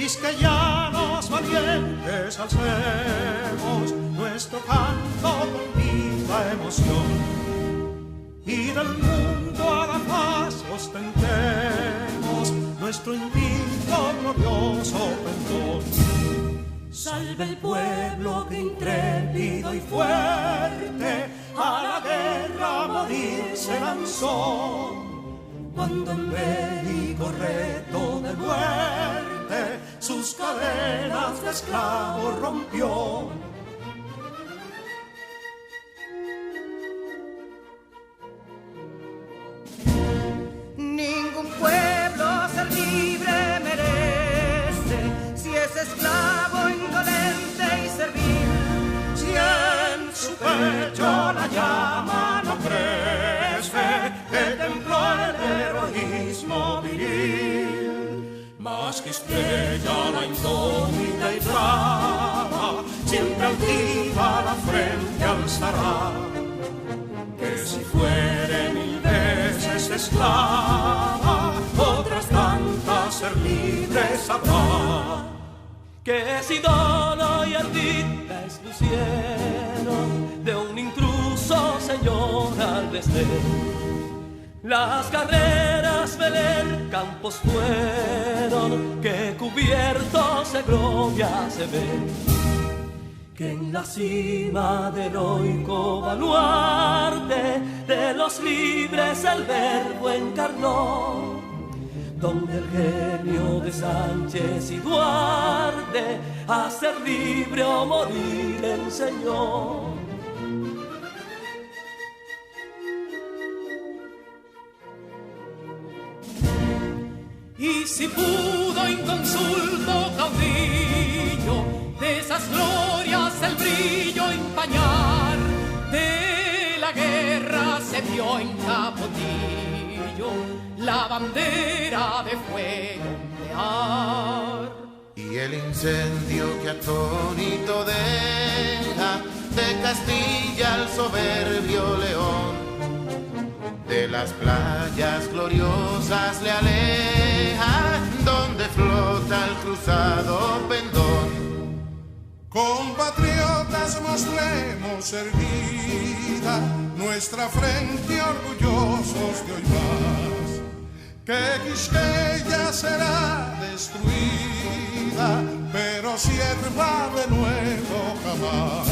quisqueyanos valientes alcemos nuestro canto con viva emoción, y del mundo a la paz ostentemos nuestro invicto glorioso pendón. Salve el pueblo que intrépido y fuerte a la guerra a morir se lanzó, cuando en bélico reto de muerte sus cadenas de esclavos rompió. Ningún pueblo ser libre merece si es esclavo, indolente y servil. Si en su pecho la llama no crece, que templó el heroísmo viril, más que estrella la indómita y brava, siempre altiva la frente alzará, que si fuere mil veces esclava, otras tantas ser libre sabrá. Que si dolo y ardida expusieron de un intruso señor al desdén, las carreras veler campos fueron que cubiertos de gloria se ven, que en la cima del heroico baluarte de los libres el verbo encarnó, donde el genio de Sánchez y Duarte a ser libre o morir enseñó. Y si pudo inconsulto caudillo de esas glorias el brillo empañar, de la guerra se vio en Capotillo la bandera de fuego ondear. Y el incendio que atónito deja de Castilla al soberbio león, de las playas gloriosas le aleja, donde flota el cruzado pendón. Compatriotas, mostremos erguida nuestra frente orgullosos de hoy más, que Quisqueya será destruida, pero sierva de nuevo jamás.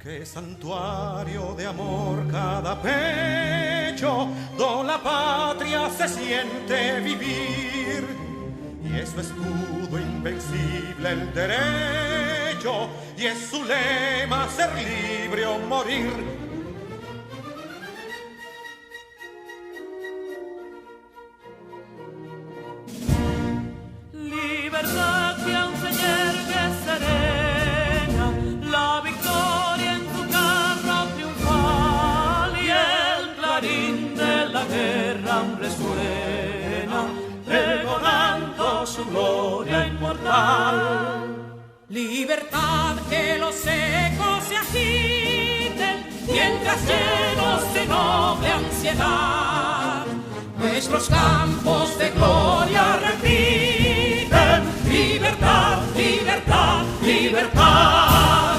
Que santuario de amor cada pecho, donde la patria se siente vivir, y es su escudo invencible el derecho, y es su lema ser libre o morir. Libertad que aún se yergue serena, la victoria en tu carro triunfal, y el clarín de la guerra aún resuena, pregonando su gloria inmortal. Libertad, que los ecos se agiten mientras llenos de noble ansiedad nuestros campos de gloria repiten. Libertad, libertad, libertad.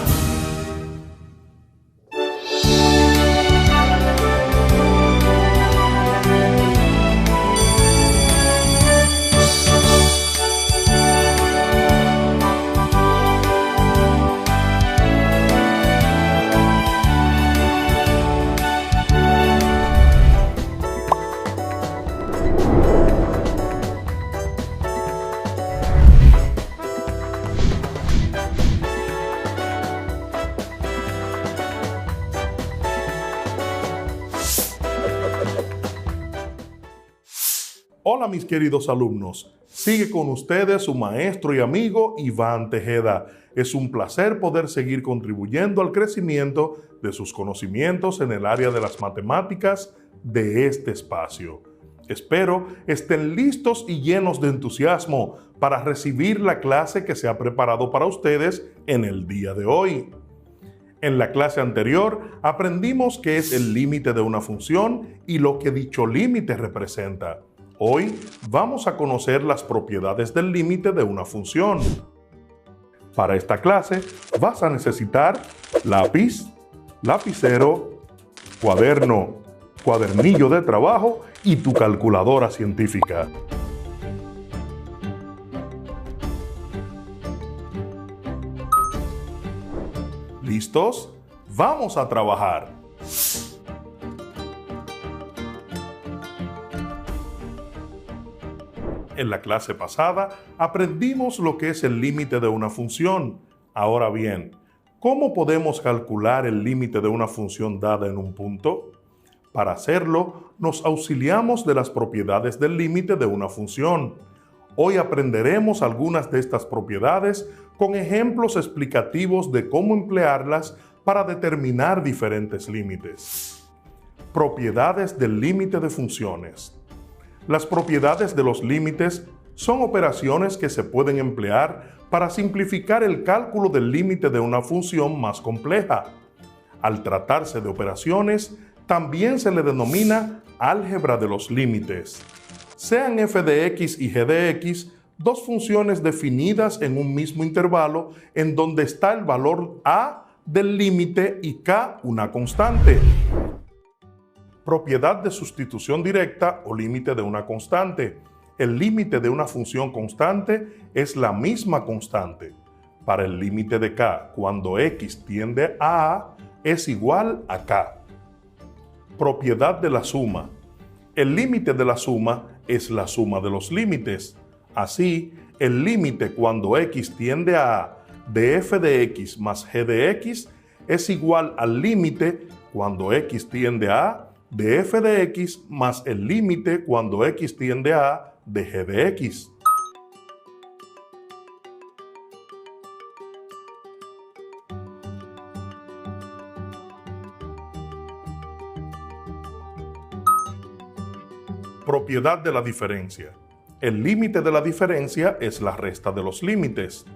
Hola mis queridos alumnos, sigue con ustedes su maestro y amigo Iván Tejeda. Es un placer poder seguir contribuyendo al crecimiento de sus conocimientos en el área de las matemáticas de este espacio. Espero estén listos y llenos de entusiasmo para recibir la clase que se ha preparado para ustedes en el día de hoy. En la clase anterior aprendimos qué es el límite de una función y lo que dicho límite representa. Hoy vamos a conocer las propiedades del límite de una función. Para esta clase vas a necesitar lápiz, lapicero, cuaderno, cuadernillo de trabajo y tu calculadora científica. ¿Listos? ¡Vamos a trabajar! En la clase pasada aprendimos lo que es el límite de una función. Ahora bien, ¿cómo podemos calcular el límite de una función dada en un punto? Para hacerlo, nos auxiliamos de las propiedades del límite de una función. Hoy aprenderemos algunas de estas propiedades con ejemplos explicativos de cómo emplearlas para determinar diferentes límites. Propiedades del límite de funciones. Las propiedades de los límites son operaciones que se pueden emplear para simplificar el cálculo del límite de una función más compleja. Al tratarse de operaciones, también se le denomina álgebra de los límites. Sean f de x y g de x dos funciones definidas en un mismo intervalo en donde está el valor a del límite y k una constante. Propiedad de sustitución directa o límite de una constante. El límite de una función constante es la misma constante. Para el límite de k, cuando x tiende a es igual a k. Propiedad de la suma. El límite de la suma es la suma de los límites. Así, el límite cuando x tiende a de f de x más g de x es igual al límite cuando x tiende a de f de x más el límite cuando x tiende a de g de x. Propiedad de la diferencia. El límite de la diferencia es la resta de los límites.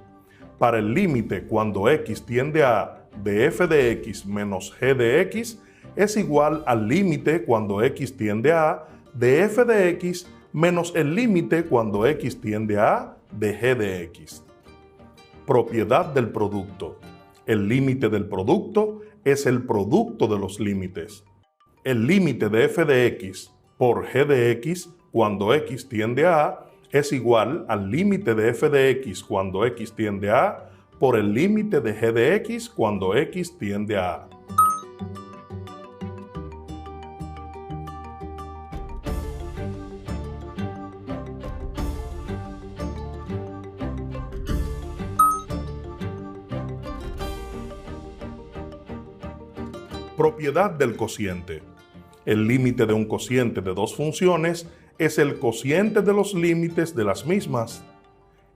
Para el límite cuando x tiende a de f de x menos g de x es igual al límite cuando x tiende a de f de x menos el límite cuando x tiende a de g de x. Propiedad del producto. El límite del producto es el producto de los límites. El límite de f de x por g de x cuando x tiende a es igual al límite de f de x cuando x tiende a por el límite de g de x cuando x tiende a. Propiedad del cociente. El límite de un cociente de dos funciones es el cociente de los límites de las mismas.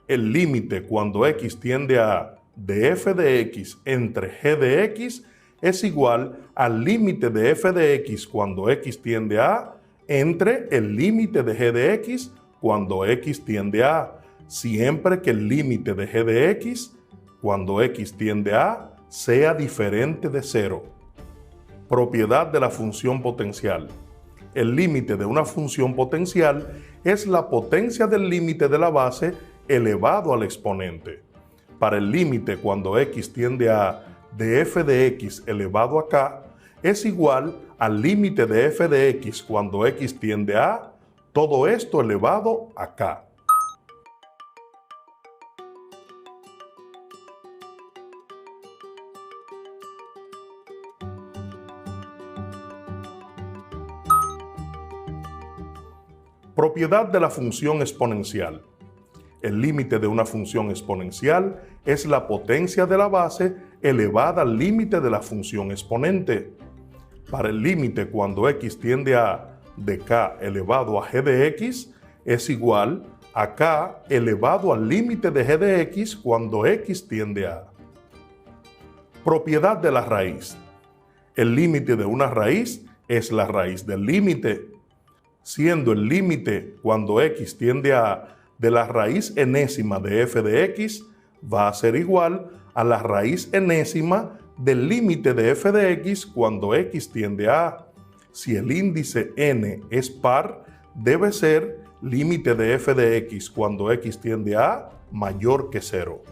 El límite cuando x tiende a de f de x entre g de x es igual al límite de f de x cuando x tiende a entre el límite de g de x cuando x tiende a, siempre que el límite de g de x cuando x tiende a sea diferente de 0. Propiedad de la función potencial. El límite de una función potencial es la potencia del límite de la base elevado al exponente. Para el límite cuando x tiende a de f de x elevado a k es igual al límite de f de x cuando x tiende a todo esto elevado a k. Propiedad de la función exponencial. El límite de una función exponencial es la potencia de la base elevada al límite de la función exponente. Para el límite cuando x tiende a de k elevado a g de x es igual a k elevado al límite de g de x cuando x tiende a. Propiedad de la raíz. El límite de una raíz es la raíz del límite, siendo el límite cuando x tiende a de la raíz enésima de f de x va a ser igual a la raíz enésima del límite de f de x cuando x tiende a. Si el índice n es par, debe ser límite de f de x cuando x tiende a mayor que 0.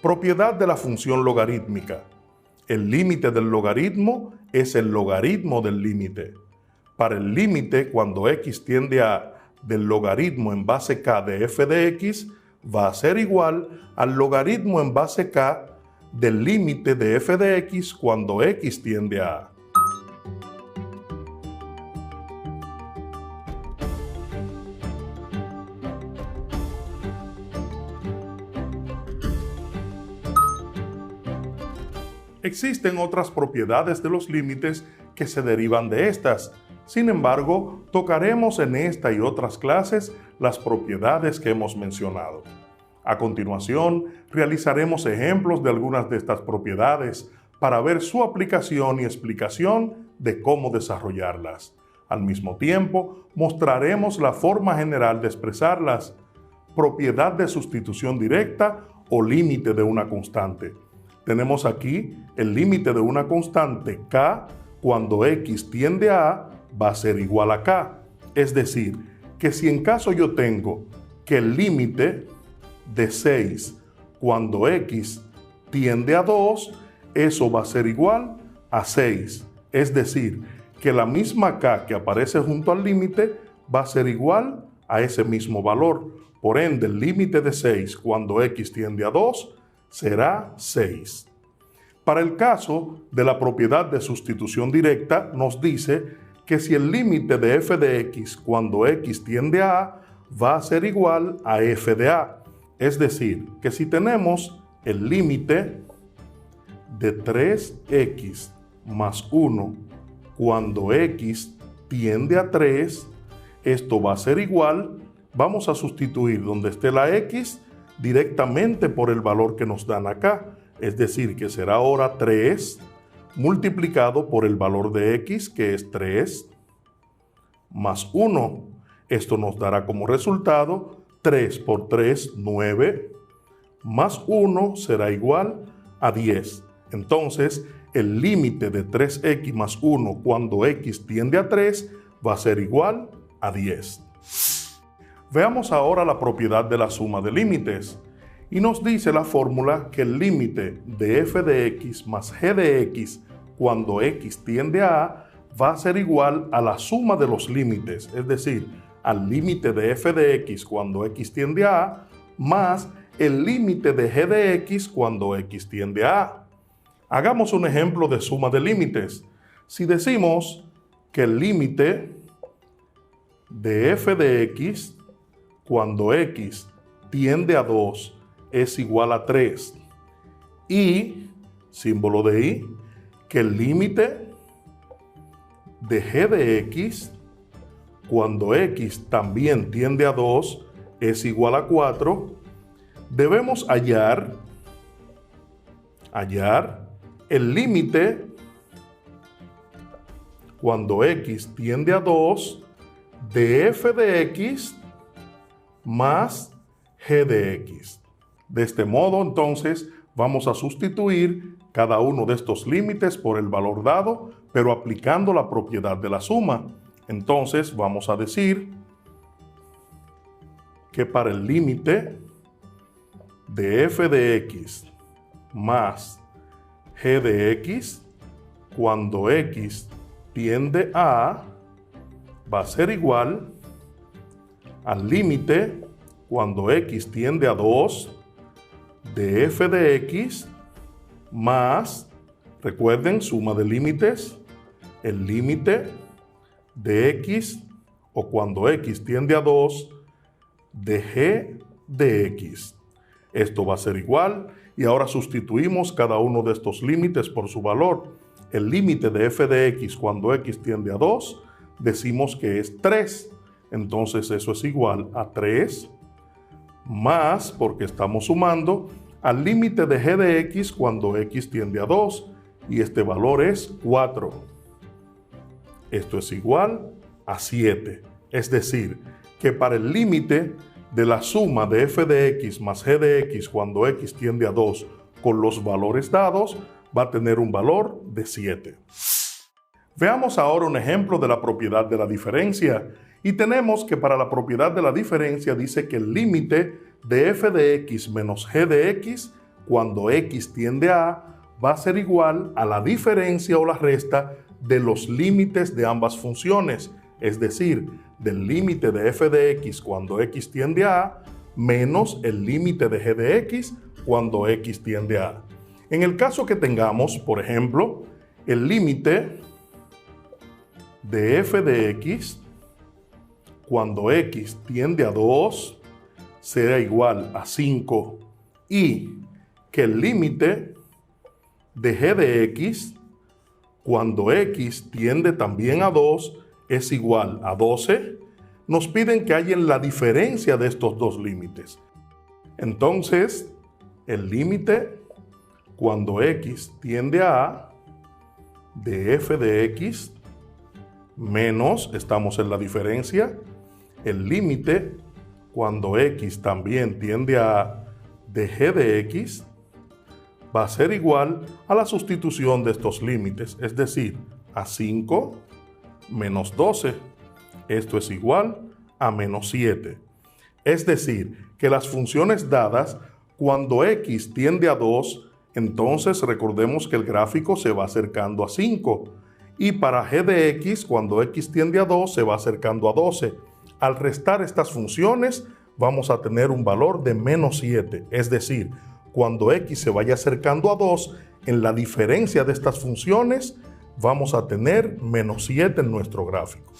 Propiedad de la función logarítmica. El límite del logaritmo es el logaritmo del límite. Para el límite, cuando x tiende a del logaritmo en base k de f de x, va a ser igual al logaritmo en base k del límite de f de x cuando x tiende a. Existen otras propiedades de los límites que se derivan de estas. Sin embargo, tocaremos en esta y otras clases las propiedades que hemos mencionado. A continuación, realizaremos ejemplos de algunas de estas propiedades para ver su aplicación y explicación de cómo desarrollarlas. Al mismo tiempo, mostraremos la forma general de expresarlas, propiedad de sustitución directa o límite de una constante. Tenemos aquí el límite de una constante k cuando x tiende a va a ser igual a k. Es decir, que si en caso yo tengo que el límite de 6 cuando x tiende a 2, eso va a ser igual a 6. Es decir, que la misma k que aparece junto al límite va a ser igual a ese mismo valor. Por ende, el límite de 6 cuando x tiende a 2 será 6. Para el caso de la propiedad de sustitución directa, nos dice que si el límite de f de x cuando x tiende a a va a ser igual a f de a. Es decir, que si tenemos el límite de 3x más 1 cuando x tiende a 3, esto va a ser igual, vamos a sustituir donde esté la x directamente por el valor que nos dan acá. Es decir, que será ahora 3 multiplicado por el valor de x, que es 3, más 1. Esto nos dará como resultado 3 por 3, 9, más 1 será igual a 10. Entonces, el límite de 3x más 1 cuando x tiende a 3 va a ser igual a 10. Veamos ahora la propiedad de la suma de límites. Y nos dice la fórmula que el límite de f de x más g de x cuando x tiende a a va a ser igual a la suma de los límites, es decir, al límite de f de x cuando x tiende a a más el límite de g de x cuando x tiende a a. Hagamos un ejemplo de suma de límites. Si decimos que el límite de f de x cuando x tiende a 2 es igual a 3 y, símbolo de y, que el límite de g de x cuando x también tiende a 2 es igual a 4, debemos hallar el límite cuando x tiende a 2 de f de x más g de x. De este modo, entonces, vamos a sustituir cada uno de estos límites por el valor dado, pero aplicando la propiedad de la suma. Entonces, vamos a decir que para el límite de f de x más g de x, cuando x tiende a va a ser igual al límite cuando x tiende a 2 de f de x más, recuerden, suma de límites, el límite de x o cuando x tiende a 2 de g de x. Esto va a ser igual y ahora sustituimos cada uno de estos límites por su valor. El límite de f de x cuando x tiende a 2 decimos que es 3. Entonces eso es igual a 3 más, porque estamos sumando, al límite de g de x cuando x tiende a 2 y este valor es 4. Esto es igual a 7. Es decir, que para el límite de la suma de f de x más g de x cuando x tiende a 2 con los valores dados va a tener un valor de 7. Veamos ahora un ejemplo de la propiedad de la diferencia. Y tenemos que para la propiedad de la diferencia dice que el límite de f de x menos g de x cuando x tiende a A va a ser igual a la diferencia o la resta de los límites de ambas funciones, es decir, del límite de f de x cuando x tiende a A menos el límite de g de x cuando x tiende a A. En el caso que tengamos, por ejemplo, el límite de f de x cuando x tiende a 2 será igual a 5 y que el límite de g de x cuando x tiende también a 2 es igual a 12, nos piden que hallen la diferencia de estos dos límites. Entonces, el límite cuando x tiende a A de f de x menos, estamos en la diferencia, el límite cuando x también tiende a A de g de x va a ser igual a la sustitución de estos límites, es decir, a 5 menos 12. Esto es igual a menos 7. Es decir, que las funciones dadas, cuando x tiende a 2, entonces recordemos que el gráfico se va acercando a 5. Y para g de x, cuando x tiende a 2, se va acercando a 12. Al restar estas funciones, vamos a tener un valor de menos 7. Es decir, cuando x se vaya acercando a 2, en la diferencia de estas funciones, vamos a tener menos 7 en nuestro gráfico.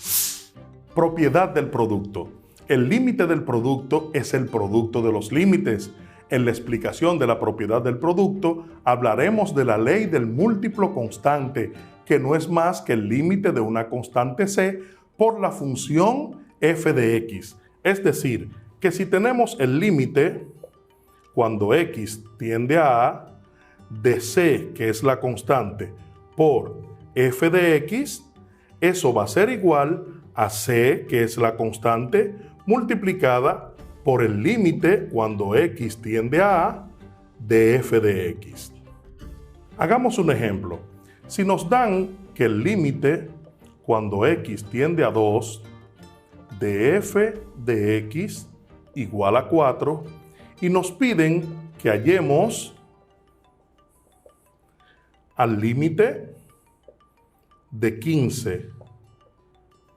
Propiedad del producto. El límite del producto es el producto de los límites. En la explicación de la propiedad del producto, hablaremos de la ley del múltiplo constante, que no es más que el límite de una constante c por la función f de x. Es decir, que si tenemos el límite cuando x tiende a A de c, que es la constante, por f de x, eso va a ser igual a c, que es la constante, multiplicada por el límite cuando x tiende a A de f de x. Hagamos un ejemplo. Si nos dan que el límite cuando x tiende a 2 de f de x igual a 4 y nos piden que hallemos al límite de 15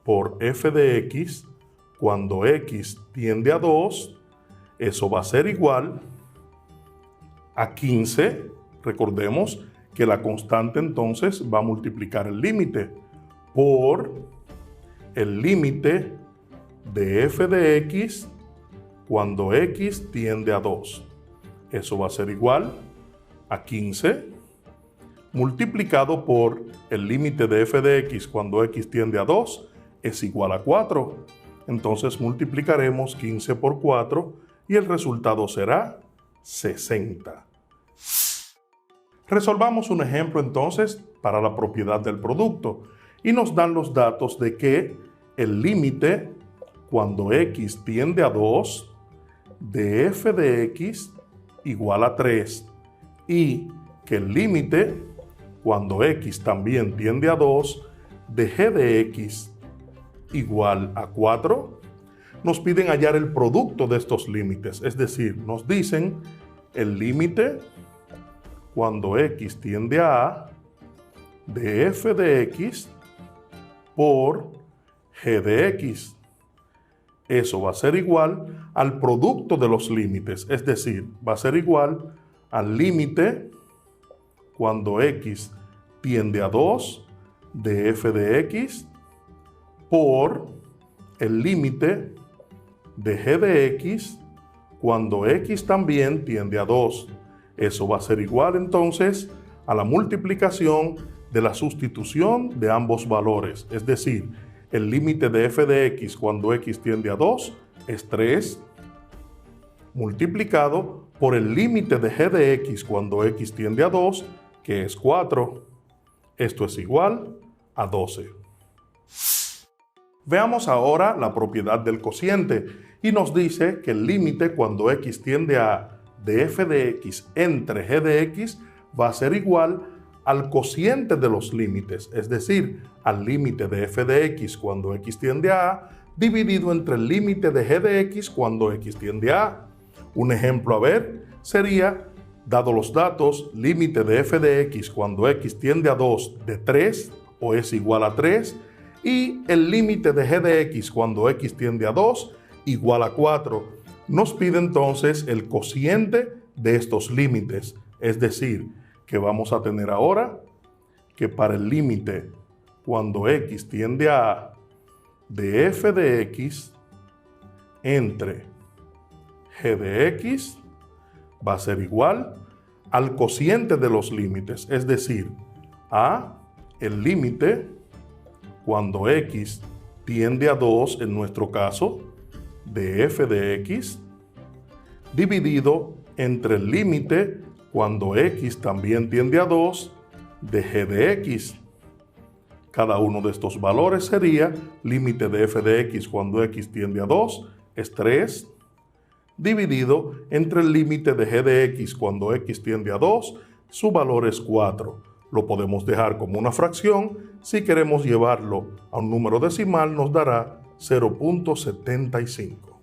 por f de x cuando x tiende a 2, eso va a ser igual a 15. Recordemos que la constante entonces va a multiplicar el límite por el límite de f de x cuando x tiende a 2. Eso va a ser igual a 15 multiplicado por el límite de f de x cuando x tiende a 2 es igual a 4. Entonces multiplicaremos 15 por 4 y el resultado será 60. Resolvamos un ejemplo entonces para la propiedad del producto y nos dan los datos de que el límite cuando x tiende a 2 de f de x igual a 3 y que el límite cuando x también tiende a 2 de g de x igual a 4, nos piden hallar el producto de estos límites, es decir, nos dicen el límite cuando x tiende a A de f de x por g de x. Eso va a ser igual al producto de los límites, es decir, va a ser igual al límite cuando x tiende a 2 de f de x por el límite de g de x cuando x también tiende a 2. Eso va a ser igual entonces a la multiplicación de la sustitución de ambos valores, es decir, el límite de f de x cuando x tiende a 2 es 3, multiplicado por el límite de g de x cuando x tiende a 2, que es 4. Esto es igual a 12. Veamos ahora la propiedad del cociente y nos dice que el límite cuando x tiende a de f de x entre g de x va a ser igual al cociente de los límites, es decir, al límite de f de x cuando x tiende a A dividido entre el límite de g de x cuando x tiende a A. Un ejemplo a ver sería, dado los datos, límite de f de x cuando x tiende a 2 de 3 o es igual a 3 y el límite de g de x cuando x tiende a 2 igual a 4. Nos pide entonces el cociente de estos límites, es decir, que vamos a tener ahora que para el límite cuando x tiende a A de f de x entre g de x va a ser igual al cociente de los límites, es decir, a el límite cuando x tiende a 2, en nuestro caso, de f de x, dividido entre el límite cuando x también tiende a 2 de g de x. Cada uno de estos valores sería límite de f de x cuando x tiende a 2 es 3, dividido entre el límite de g de x cuando x tiende a 2, su valor es 4. Lo podemos dejar como una fracción. Si queremos llevarlo a un número decimal, nos dará 0.75.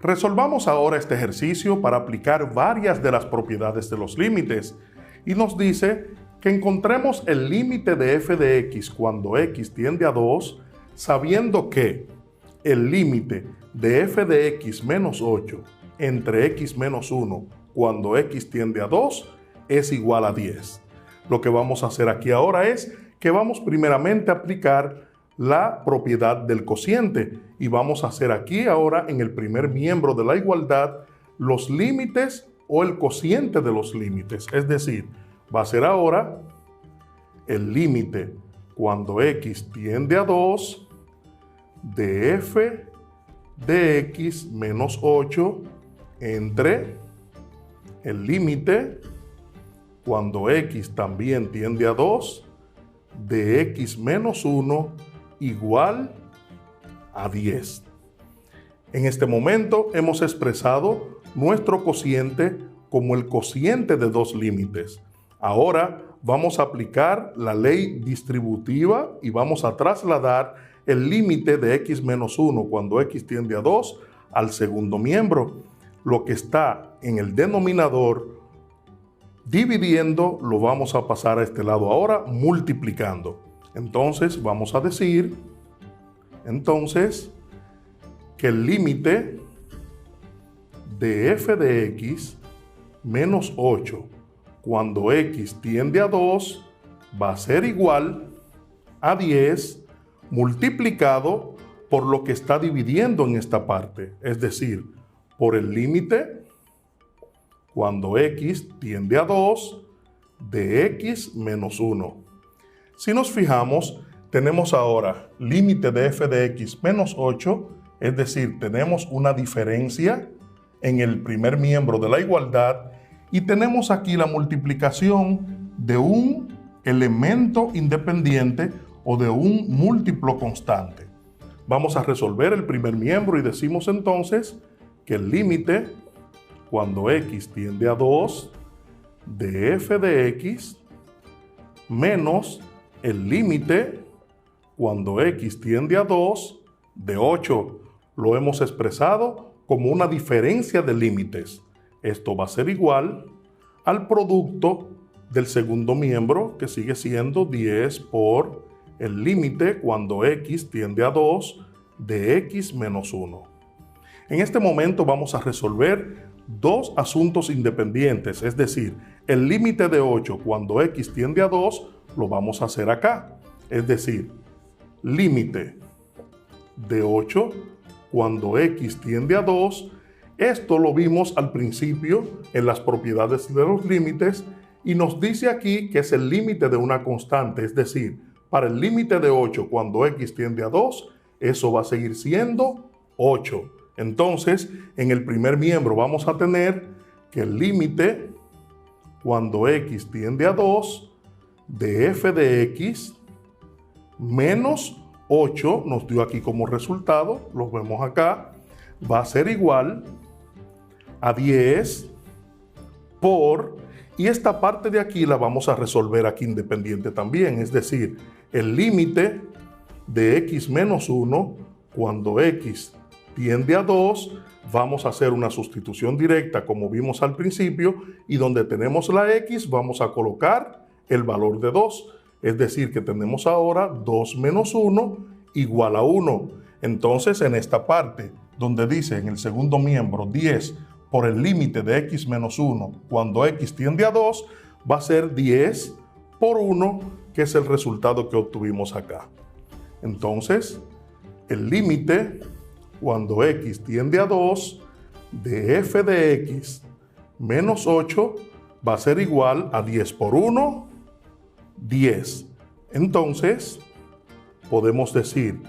Resolvamos ahora este ejercicio para aplicar varias de las propiedades de los límites. Y nos dice que encontremos el límite de f de x cuando x tiende a 2, sabiendo que el límite de f de x menos 8 entre x menos 1 cuando x tiende a 2 es igual a 10. Lo que vamos a hacer aquí ahora es que vamos primeramente a aplicar la propiedad del cociente y vamos a hacer aquí ahora en el primer miembro de la igualdad los límites o el cociente de los límites. Es decir, va a ser ahora el límite cuando x tiende a 2 de f de x menos 8 entre el límite cuando x también tiende a 2 de x menos 1 igual a 10. En este momento hemos expresado nuestro cociente como el cociente de dos límites. Ahora vamos a aplicar la ley distributiva y vamos a trasladar el límite de x menos 1 cuando x tiende a 2 al segundo miembro. Lo que está en el denominador dividiendo lo vamos a pasar a este lado ahora multiplicando. Entonces vamos a decir que el límite de f de x menos 8 cuando x tiende a 2 va a ser igual a 10 multiplicado por lo que está dividiendo en esta parte, es decir, por el límite cuando x tiende a 2 de x menos 1. Si nos fijamos, tenemos ahora límite de f de x menos 8, es decir, tenemos una diferencia en el primer miembro de la igualdad y tenemos aquí la multiplicación de un elemento independiente o de un múltiplo constante. Vamos a resolver el primer miembro y decimos entonces que el límite cuando x tiende a 2 de f de x menos el límite cuando x tiende a 2 de 8. Lo hemos expresado como una diferencia de límites. Esto va a ser igual al producto del segundo miembro, que sigue siendo 10 por el límite cuando x tiende a 2 de x menos 1. En este momento vamos a resolver dos asuntos independientes, es decir, el límite de 8 cuando x tiende a 2 lo vamos a hacer acá, es decir, límite de 8 cuando x tiende a 2. Esto lo vimos al principio en las propiedades de los límites y nos dice aquí que es el límite de una constante, es decir, para el límite de 8 cuando x tiende a 2, eso va a seguir siendo 8. Entonces, en el primer miembro vamos a tener que el límite cuando x tiende a 2 de f de x menos 8 nos dio aquí como resultado, lo vemos acá, va a ser igual a 10 por, y esta parte de aquí la vamos a resolver aquí independiente también, es decir, el límite de x menos 1, cuando x tiende a 2, vamos a hacer una sustitución directa como vimos al principio, y donde tenemos la x vamos a colocar el valor de 2. Es decir, que tenemos ahora 2 menos 1 igual a 1. Entonces, en esta parte donde dice en el segundo miembro 10 por el límite de x menos 1 cuando x tiende a 2, va a ser 10 por 1, que es el resultado que obtuvimos acá. Entonces, el límite cuando x tiende a 2 de f de x menos 8 va a ser igual a 10 por 1, 10. Entonces, podemos decir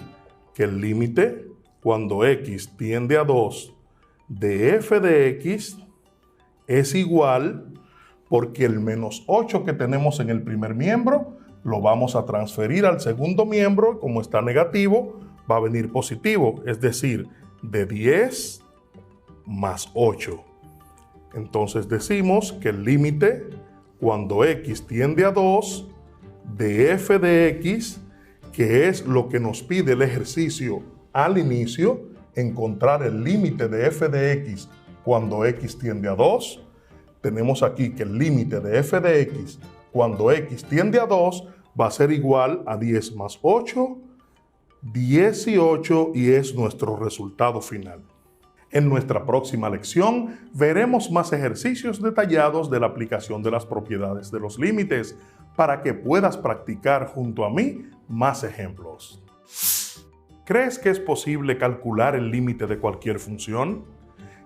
que el límite cuando x tiende a 2 de f de x es igual, porque el menos 8 que tenemos en el primer miembro lo vamos a transferir al segundo miembro, como está negativo, va a venir positivo, es decir, de 10 más 8. Entonces decimos que el límite cuando x tiende a 2 de f de x, que es lo que nos pide el ejercicio al inicio, encontrar el límite de f de x cuando x tiende a 2, tenemos aquí que el límite de f de x cuando x tiende a 2 va a ser igual a 10 más 8, 18, y es nuestro resultado final. En nuestra próxima lección veremos más ejercicios detallados de la aplicación de las propiedades de los límites para que puedas practicar junto a mí más ejemplos. ¿Crees que es posible calcular el límite de cualquier función?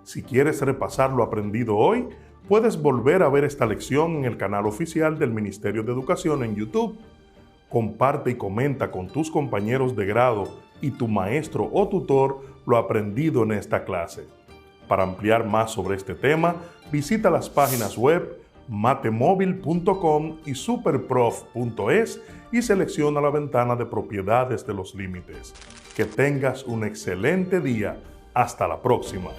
Si quieres repasar lo aprendido hoy, puedes volver a ver esta lección en el canal oficial del Ministerio de Educación en YouTube. Comparte y comenta con tus compañeros de grado y tu maestro o tutor lo aprendido en esta clase. Para ampliar más sobre este tema, visita las páginas web matemóvil.com y superprof.es y selecciona la ventana de propiedades de los límites. Que tengas un excelente día. Hasta la próxima.